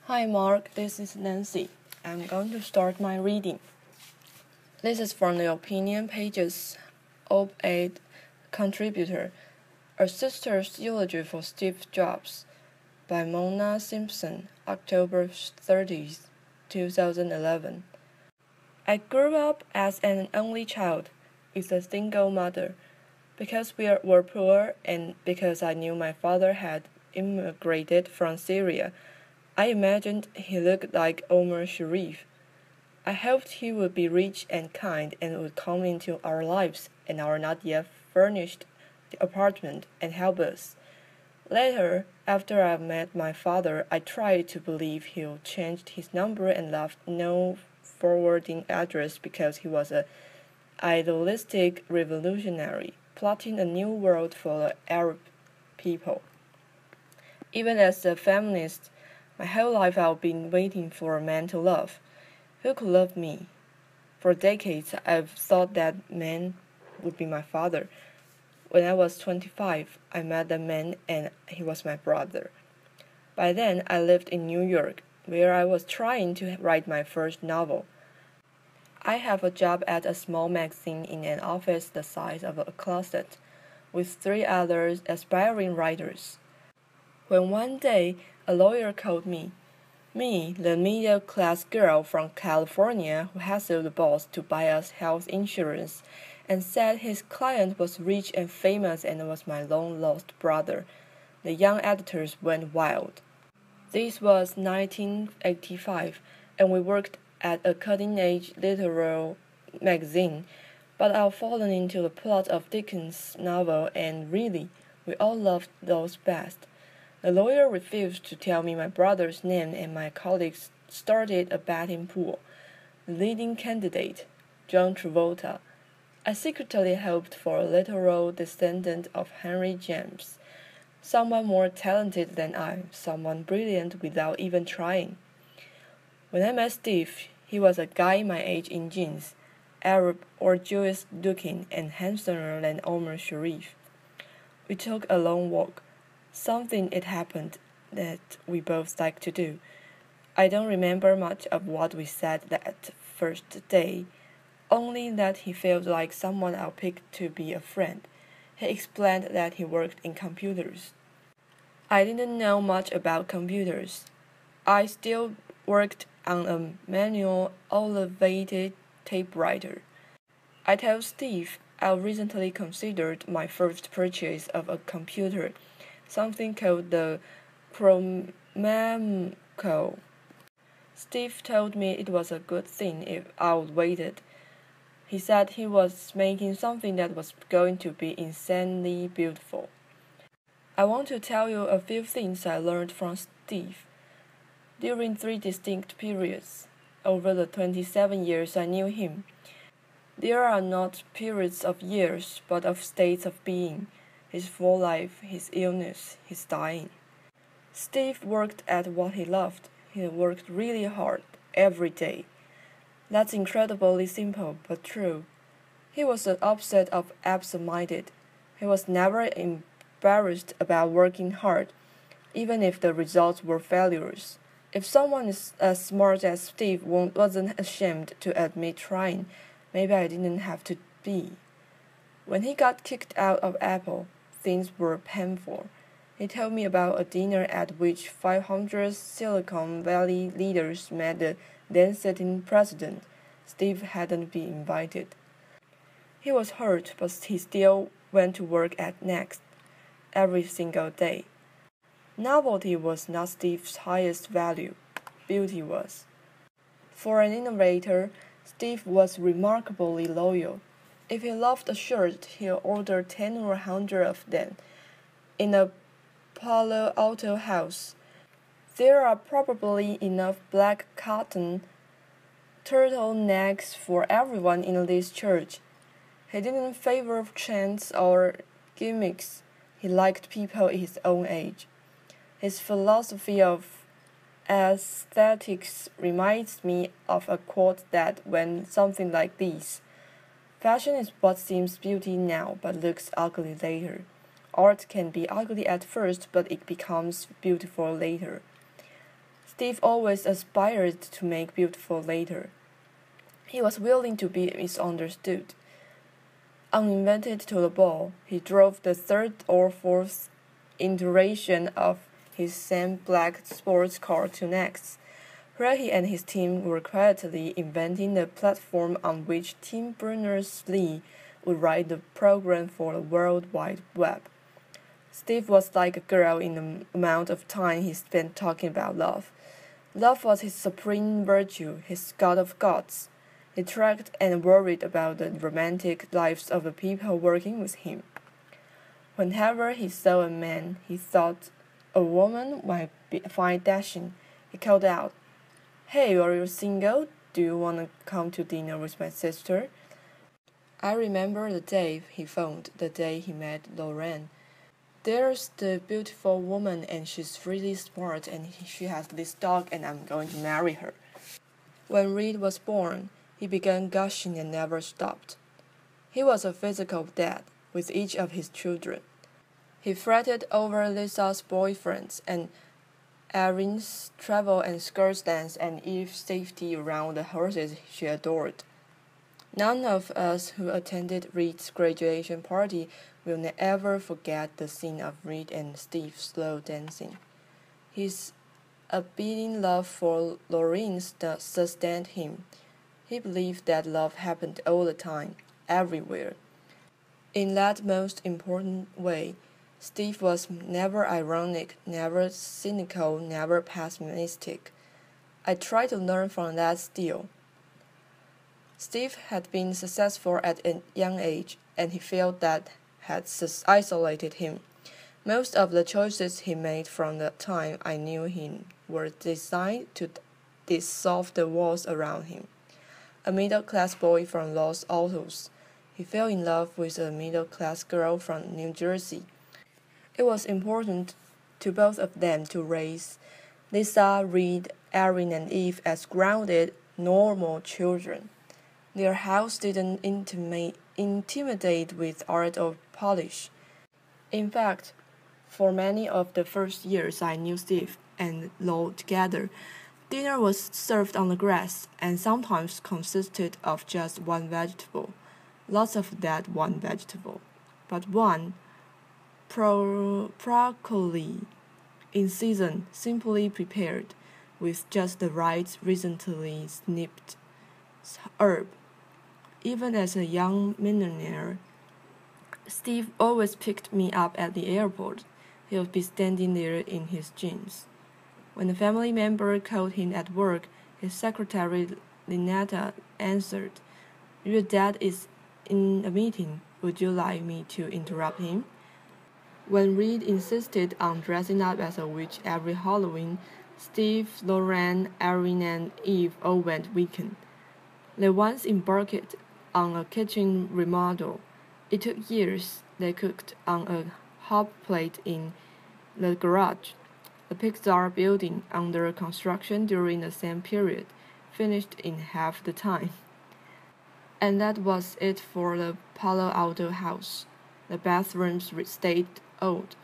Hi Mark, this is Nancy. I'm going to start my reading. This is from the opinion pages op-ed contributor, A Sister's Eulogy for Steve Jobs by Mona Simpson, October 30th, 2011. I grew up as an only child, with a single mother, because we were poor and because I knew my father had immigrated from Syria. I imagined he looked like Omar Sharif. I hoped he would be rich and kind and would come into our lives and our not yet furnished apartment and help us. Later, after I met my father, I tried to believe he'd changed his number and left no forwarding address because he was an idealistic revolutionary, plotting a new world for the Arab people. Even as a feminist, my whole life I've been waiting for a man to love. Who could love me? For decades, I've thought that man would be my father. When I was 25, I met a man and he was my brother. By then, I lived in New York, where I was trying to write my first novel. I have a job at a small magazine in an office the size of a closet, with 3 other aspiring writers. When one day a lawyer called me, the middle-class girl from California who hassled the boss to buy us health insurance, and said his client was rich and famous and was my long-lost brother, the young editors went wild. This was 1985, and we worked at a cutting-edge literary magazine, but I'd fallen into the plot of Dickens' novel, and really, we all loved those best. The lawyer refused to tell me my brother's name, and my colleagues started a betting pool. The leading candidate, John Travolta. I secretly hoped for a literal descendant of Henry James, someone more talented than I, someone brilliant without even trying. When I met Steve, he was a guy my age in jeans, Arab or Jewish looking, and handsomer than Omar Sharif. We took a long walk. Something had happened that we both liked to do. I don't remember much of what we said that first day, only that he felt like someone I'd pick to be a friend. He explained that he worked in computers. I didn't know much about computers. I still worked on a manual elevated typewriter. I told Steve I recently considered my first purchase of a computer, something called the Chromatico. Steve told me it was a good thing if I waited. He said he was making something that was going to be insanely beautiful. I want to tell you a few things I learned from Steve during 3 distinct periods over the 27 years I knew him. There are not periods of years, but of states of being. His full life, his illness, his dying. Steve worked at what he loved. He worked really hard, every day. That's incredibly simple, but true. He was the opposite of absent-minded. He was never embarrassed about working hard, even if the results were failures. If someone as smart as Steve wasn't ashamed to admit trying, maybe I didn't have to be. When he got kicked out of Apple, things were painful. He told me about a dinner at which 500 Silicon Valley leaders met the then-sitting president. Steve hadn't been invited. He was hurt, but he still went to work at Next every single day. Novelty was not Steve's highest value. Beauty was. For an innovator, Steve was remarkably loyal. If he loved a shirt, he'll order 10 or 100 of them. In a Palo Alto house, there are probably enough black cotton turtlenecks for everyone in this church. He didn't favor chants or gimmicks. He liked people his own age. His philosophy of aesthetics reminds me of a quote that went something like this. Fashion is what seems beauty now but looks ugly later. Art can be ugly at first, but it becomes beautiful later. Steve always aspired to make beautiful later. He was willing to be misunderstood. Uninvited to the ball, he drove the third or fourth iteration of his same black sports car to Next, where he and his team were quietly inventing the platform on which Tim Berners-Lee would write the program for the World Wide Web. Steve was like a girl in the amount of time he spent talking about love. Love was his supreme virtue, his god of gods. He tracked and worried about the romantic lives of the people working with him. Whenever he saw a man he thought a woman might find dashing, he called out, "Hey, are you single? Do you want to come to dinner with my sister?" I remember the day he phoned, the day he met Lorraine. "There's the beautiful woman and she's really smart and she has this dog and I'm going to marry her." When Reed was born, he began gushing and never stopped. He was a physical dad with each of his children. He fretted over Lisa's boyfriends and Erin's travel and skirt dance and Eve's safety around the horses she adored. None of us who attended Reed's graduation party will ever forget the scene of Reed and Steve slow dancing. His abiding love for Lorraine sustained him. He believed that love happened all the time, everywhere. In that most important way, Steve was never ironic, never cynical, never pessimistic. I try to learn from that still. Steve had been successful at a young age, and he felt that had isolated him. Most of the choices he made from the time I knew him were designed to dissolve the walls around him. A middle-class boy from Los Altos, he fell in love with a middle-class girl from New Jersey. It was important to both of them to raise Lisa, Reed, Erin, and Eve as grounded, normal children. Their house didn't intimidate with art or polish. In fact, for many of the first years I knew Steve and Lo together, dinner was served on the grass and sometimes consisted of just one vegetable. Lots of that one vegetable, but one, broccoli, in season, simply prepared, with just the right recently snipped herb. Even as a young millionaire, Steve always picked me up at the airport. He would be standing there in his jeans. When a family member called him at work, his secretary Lynetta answered, "Your dad is in a meeting. Would you like me to interrupt him?" When Reed insisted on dressing up as a witch every Halloween, Steve, Lorraine, Erin, and Eve all went weekend. They once embarked on a kitchen remodel. It took years. They cooked on a hot plate in the garage. The Pixar building, under construction during the same period, finished in half the time. And that was it for the Palo Alto house. The bathrooms stayed old,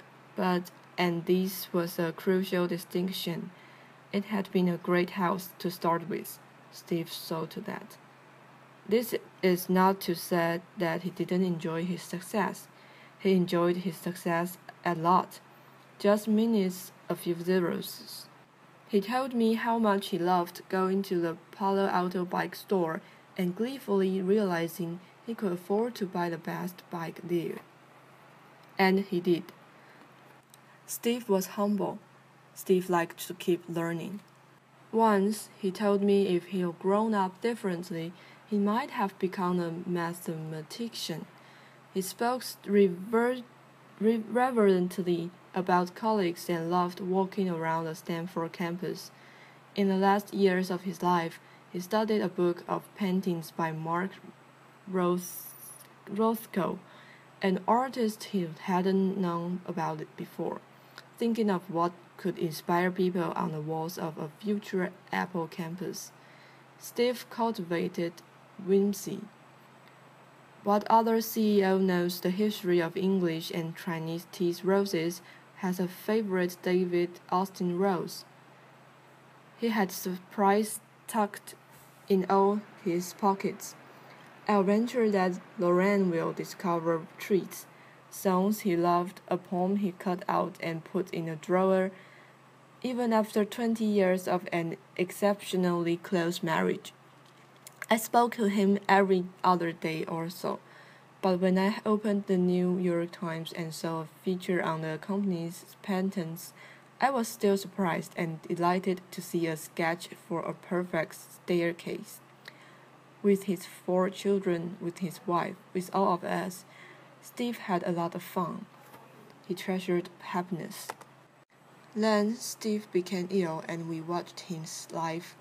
and this was a crucial distinction. It had been a great house to start with. Steve saw to that. This is not to say that he didn't enjoy his success. He enjoyed his success a lot, just minus a few zeros. He told me how much he loved going to the Palo Alto bike store and gleefully realizing he could afford to buy the best bike there. And he did. Steve was humble. Steve liked to keep learning. Once, he told me if he'd grown up differently, he might have become a mathematician. He spoke reverently about colleagues and loved walking around the Stanford campus. In the last years of his life, he studied a book of paintings by Mark Rothko, an artist he hadn't known about it before, thinking of what could inspire people on the walls of a future Apple campus. Steve cultivated whimsy. What other CEO knows the history of English and Chinese tea roses has a favorite David Austin rose? He had surprise tucked in all his pockets. I'll venture that Lorraine will discover treats, songs he loved, a poem he cut out and put in a drawer, even after 20 years of an exceptionally close marriage. I spoke to him every other day or so, but when I opened the New York Times and saw a feature on the company's patents, I was still surprised and delighted to see a sketch for a perfect staircase. With his 4 children, with his wife, with all of us, Steve had a lot of fun. He treasured happiness. Then Steve became ill, and we watched his life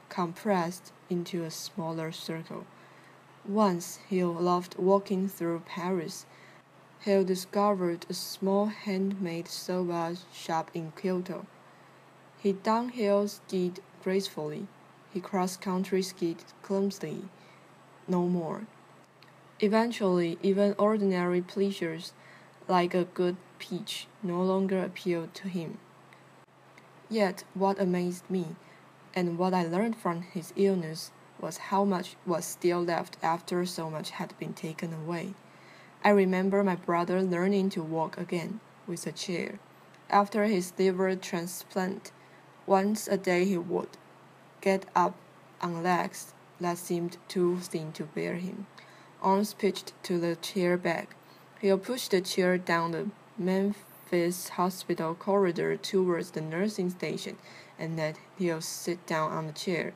compressed into a smaller circle. Once he loved walking through Paris. He discovered a small handmade soba shop in Kyoto. He downhill skied gracefully. He cross-country skied clumsily. No more. Eventually, even ordinary pleasures, like a good peach, no longer appealed to him. Yet what amazed me, and what I learned from his illness, was how much was still left after so much had been taken away. I remember my brother learning to walk again, with a chair. After his liver transplant, once a day he would get up on legs that seemed too thin to bear him, arms pitched to the chair back. He'll push the chair down the Memphis hospital corridor towards the nursing station, and then he'll sit down on the chair,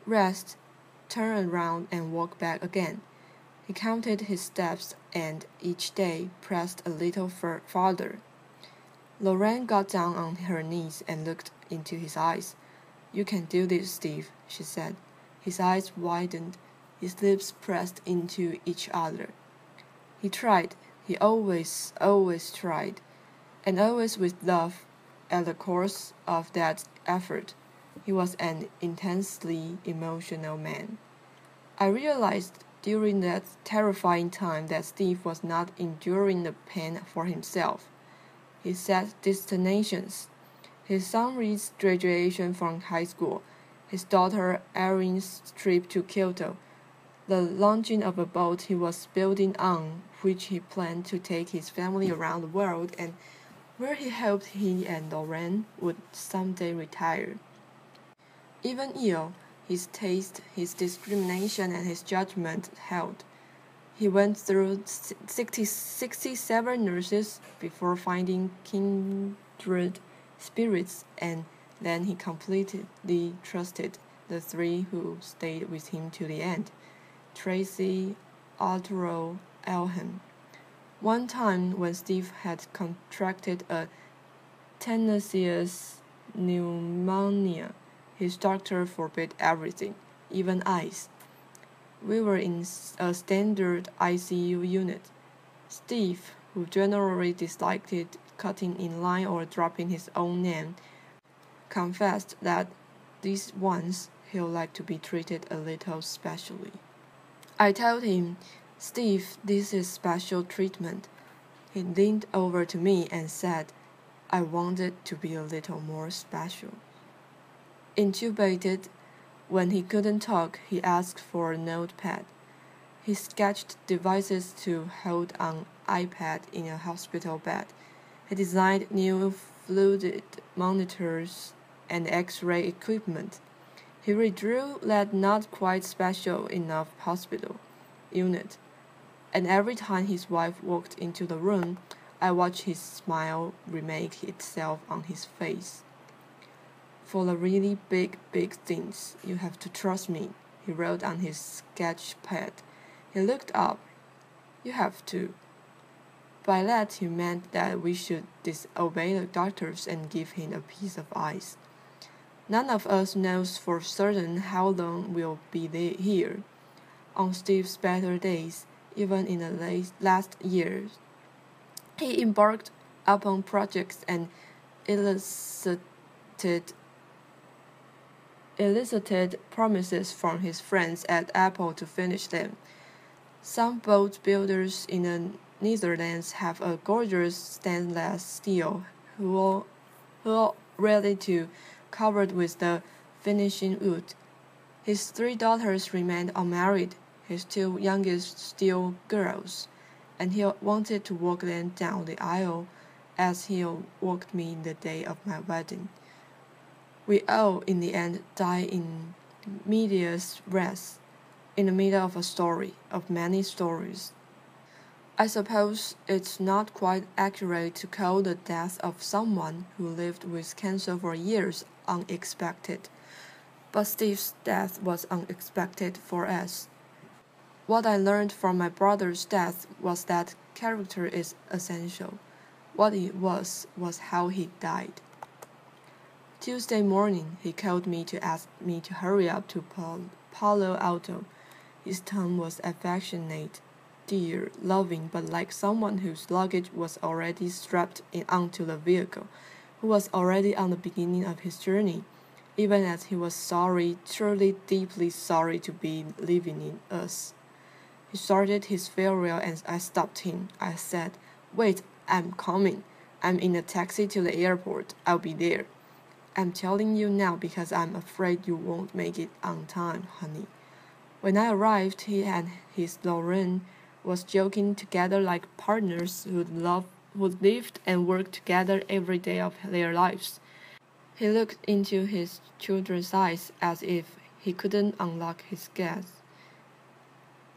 rest, turn around, and walk back again. He counted his steps and each day pressed a little farther. Lorraine got down on her knees and looked into his eyes. "You can do this, Steve," she said. His eyes widened. His lips pressed into each other. He tried. He always tried. And always with love at the course of that effort. He was an intensely emotional man. I realized during that terrifying time that Steve was not enduring the pain for himself. He set destinations. His son Reed's graduation from high school, his daughter Erin's trip to Kyoto, the launching of a boat he was building on which he planned to take his family around the world, and where he hoped he and Lorraine would someday retire. Even ill, his taste, his discrimination, and his judgment held. He went through 67 nurses before finding kindred spirits, and then he completely trusted the 3 who stayed with him to the end: Tracy, Arturo, Elham. One time, when Steve had contracted a tenacious pneumonia, his doctor forbade everything, even ice. We were in a standard ICU unit. Steve, who generally disliked cutting in line or dropping his own name, confessed that these once he'd like to be treated a little specially. I told him, "Steve, this is special treatment." He leaned over to me and said, "I want it to be a little more special." Intubated, when he couldn't talk, he asked for a notepad. He sketched devices to hold an iPad in a hospital bed. He designed new fluid monitors and X-ray equipment. He redrew that not quite special enough hospital unit. And every time his wife walked into the room, I watched his smile remake itself on his face. "For the really big things, you have to trust me," he wrote on his sketch pad. He looked up. "You have to." By that he meant that we should disobey the doctors and give him a piece of ice. None of us knows for certain how long we'll be here. On Steve's better days, even in the last years, he embarked upon projects and elicited promises from his friends at Apple to finish them. Some boat builders in the Netherlands have a gorgeous stainless steel hull ready to covered with the finishing wood. His 3 daughters remained unmarried, his 2 youngest still girls, and he wanted to walk them down the aisle as he walked me the day of my wedding. We all, in the end, died in medias res, in the middle of a story, of many stories. I suppose it's not quite accurate to call the death of someone who lived with cancer for years unexpected, but Steve's death was unexpected for us. What I learned from my brother's death was that character is essential. What it was how he died. Tuesday morning, he called me to ask me to hurry up to Palo Alto. His tone was affectionate, dear, loving, but like someone whose luggage was already strapped onto the vehicle, who was already on the beginning of his journey, even as he was sorry, truly deeply sorry to be leaving us. He started his farewell and I stopped him. I said, "Wait, I'm coming. I'm in a taxi to the airport. I'll be there. I'm telling you now because I'm afraid you won't make it on time, honey." When I arrived, he and his Lauren was joking together like partners who'd lived and worked together every day of their lives. He looked into his children's eyes as if he couldn't unlock his gaze.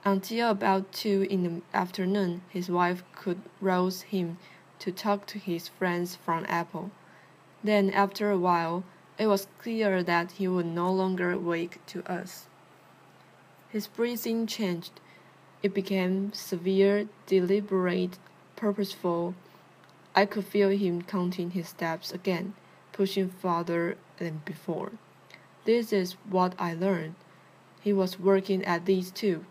Until about 2 in the afternoon, his wife could rouse him to talk to his friends from Apple. Then, after a while, it was clear that he would no longer wake to us. His breathing changed. It became severe, deliberate, purposeful. I could feel him counting his steps again, pushing farther than before. This is what I learned. He was working at these too.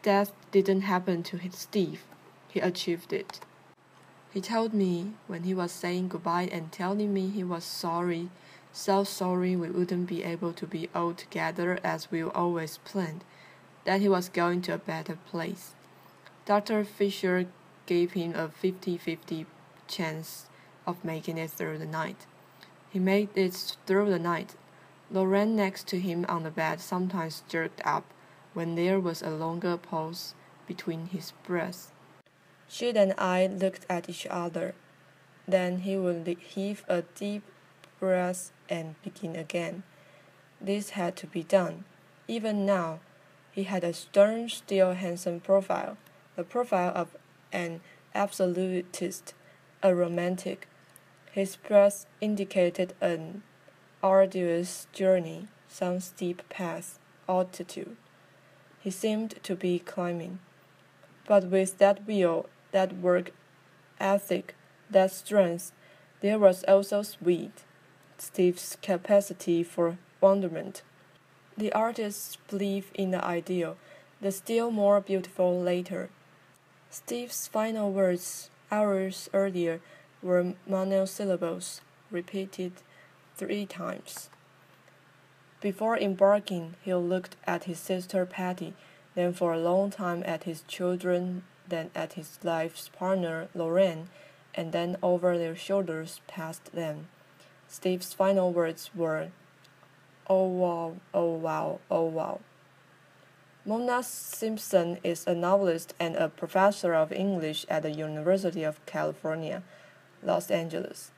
Death didn't happen to Steve. He achieved it. He told me when he was saying goodbye and telling me he was sorry, so sorry we wouldn't be able to be all together as we always planned, that he was going to a better place. Dr. Fisher gave him a 50-50 chance of making it through the night. He made it through the night. Lauren next to him on the bed sometimes jerked up when there was a longer pause between his breaths. She and I looked at each other. Then he would heave a deep breath and begin again. This had to be done. Even now, he had a stern, still handsome profile, the profile of an absolutist, a romantic. His breath indicated an arduous journey, some steep path, altitude. He seemed to be climbing. But with that will, that work ethic, that strength, there was also Steve's capacity for wonderment. The artist's belief in the ideal, the still more beautiful later. Steve's final words, hours earlier, were monosyllables, repeated 3 times. Before embarking, he looked at his sister Patty, then for a long time at his children, then at his life's partner Lauren, and then over their shoulders past them. Steve's final words were, "Oh wow, oh wow, oh wow." Mona Simpson is a novelist and a professor of English at the University of California, Los Angeles.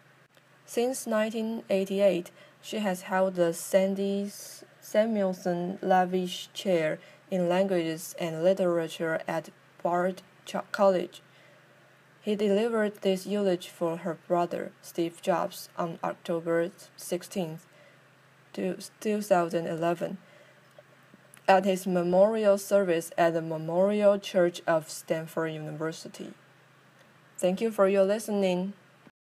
Since 1988, she has held the Sandy Samuelson Lavish Chair in Languages and Literature at Bard College. He delivered this eulogy for her brother, Steve Jobs, on October 16, 2011, at his memorial service at the Memorial Church of Stanford University. Thank you for your listening.